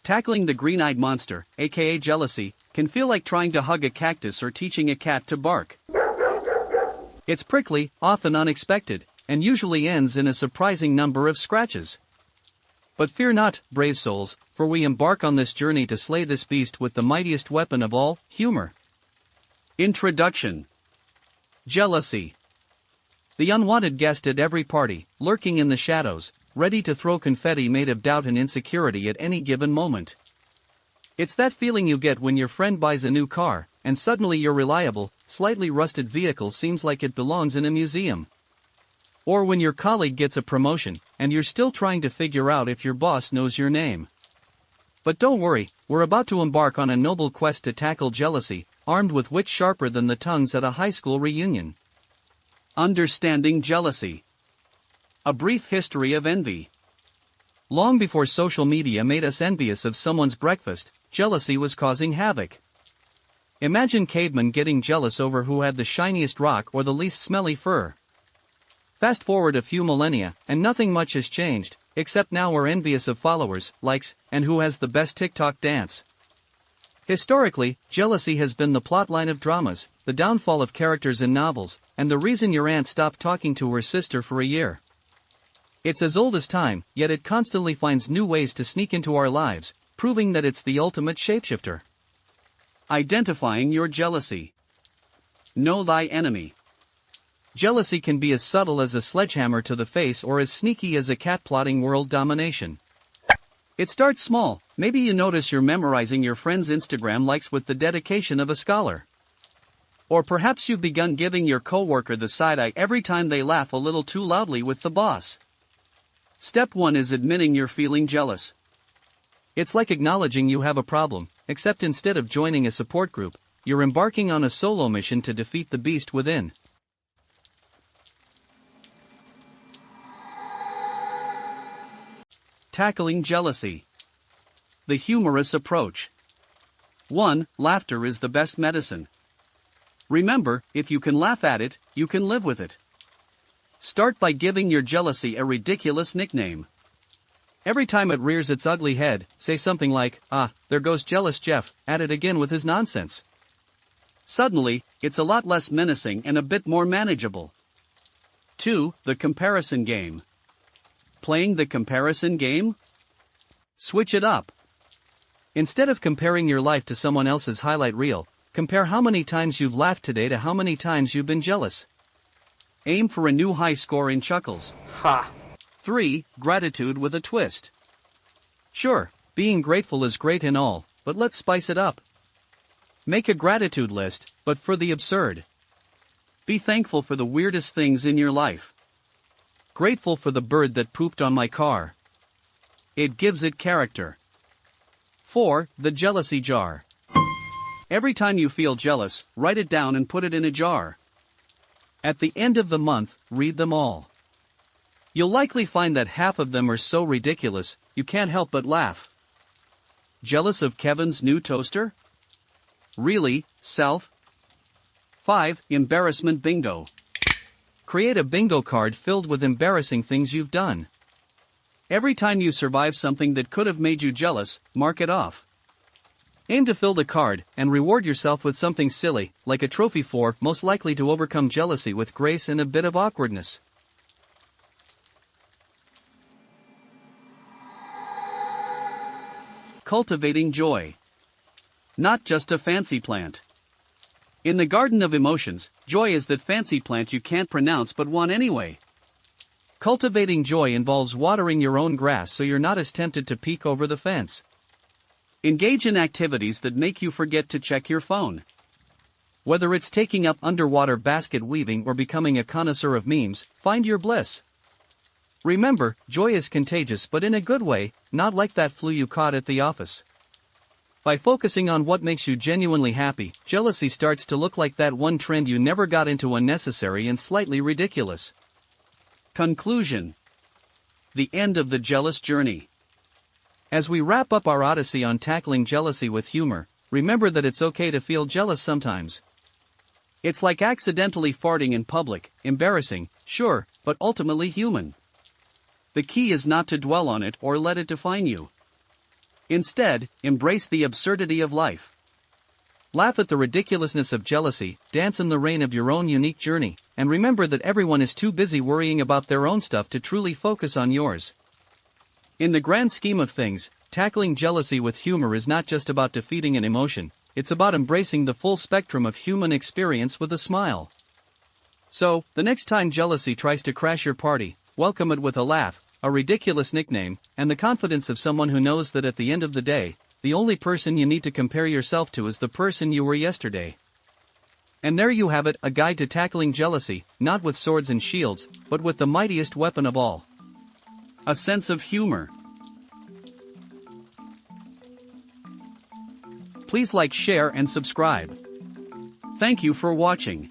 Tackling the green-eyed monster, aka jealousy, can feel like trying to hug a cactus or teaching a cat to bark. It's prickly, often unexpected, and usually ends in a surprising number of scratches. But fear not, brave souls, for we embark on this journey to slay this beast with the mightiest weapon of all, humor. Introduction. Jealousy. The unwanted guest at every party, lurking in the shadows, ready to throw confetti made of doubt and insecurity at any given moment. It's that feeling you get when your friend buys a new car, and suddenly your reliable, slightly rusted vehicle seems like it belongs in a museum. Or when your colleague gets a promotion, and you're still trying to figure out if your boss knows your name. But don't worry, we're about to embark on a noble quest to tackle jealousy, armed with wits sharper than the tongues at a high school reunion. Understanding jealousy. A brief history of envy. Long before social media made us envious of someone's breakfast, jealousy was causing havoc. Imagine cavemen getting jealous over who had the shiniest rock or the least smelly fur. Fast forward a few millennia, and nothing much has changed, except now we're envious of followers, likes, and who has the best TikTok dance. Historically, jealousy has been the plotline of dramas, the downfall of characters in novels, and the reason your aunt stopped talking to her sister for a year. It's as old as time, yet it constantly finds new ways to sneak into our lives, proving that it's the ultimate shapeshifter. Identifying your jealousy. Know thy enemy. Jealousy can be as subtle as a sledgehammer to the face or as sneaky as a cat plotting world domination. It starts small. Maybe you notice you're memorizing your friend's Instagram likes with the dedication of a scholar. Or perhaps you've begun giving your coworker the side eye every time they laugh a little too loudly with the boss. Step 1 is admitting you're feeling jealous. It's like acknowledging you have a problem, except instead of joining a support group, you're embarking on a solo mission to defeat the beast within. Tackling jealousy. The humorous approach. 1. Laughter is the best medicine. Remember, if you can laugh at it, you can live with it. Start by giving your jealousy a ridiculous nickname. Every time it rears its ugly head, say something like, "Ah, there goes jealous Jeff, at it again with his nonsense." Suddenly, it's a lot less menacing and a bit more manageable. 2. The comparison game. Playing the comparison game? Switch it up. Instead of comparing your life to someone else's highlight reel, compare how many times you've laughed today to how many times you've been jealous. Aim for a new high score in chuckles. Ha! 3. Gratitude with a twist. Sure, being grateful is great and all, but let's spice it up. Make a gratitude list, but for the absurd. Be thankful for the weirdest things in your life. Grateful for the bird that pooped on my car. It gives it character. 4. The jealousy jar. Every time you feel jealous, write it down and put it in a jar. At the end of the month, read them all. You'll likely find that half of them are so ridiculous, you can't help but laugh. Jealous of Kevin's new toaster? Really, self? 5. Embarrassment bingo. Create a bingo card filled with embarrassing things you've done. Every time you survive something that could have made you jealous, mark it off. Aim to fill the card, and reward yourself with something silly, like a trophy for most likely to overcome jealousy with grace and a bit of awkwardness. Cultivating joy. Not just a fancy plant. In the garden of emotions, joy is that fancy plant you can't pronounce but want anyway. Cultivating joy involves watering your own grass so you're not as tempted to peek over the fence. Engage in activities that make you forget to check your phone. Whether it's taking up underwater basket weaving or becoming a connoisseur of memes, find your bliss. Remember, joy is contagious but in a good way, not like that flu you caught at the office. By focusing on what makes you genuinely happy, jealousy starts to look like that one trend you never got into, unnecessary and slightly ridiculous. Conclusion. The end of the jealous journey. As we wrap up our odyssey on tackling jealousy with humor, remember that it's okay to feel jealous sometimes. It's like accidentally farting in public, embarrassing, sure, but ultimately human. The key is not to dwell on it or let it define you. Instead, embrace the absurdity of life. Laugh at the ridiculousness of jealousy, dance in the rain of your own unique journey, and remember that everyone is too busy worrying about their own stuff to truly focus on yours. In the grand scheme of things, tackling jealousy with humor is not just about defeating an emotion, it's about embracing the full spectrum of human experience with a smile. So, the next time jealousy tries to crash your party, welcome it with a laugh, a ridiculous nickname, and the confidence of someone who knows that at the end of the day, the only person you need to compare yourself to is the person you were yesterday. And there you have it, a guide to tackling jealousy, not with swords and shields, but with the mightiest weapon of all: a sense of humor. Please like, share, and subscribe. Thank you for watching.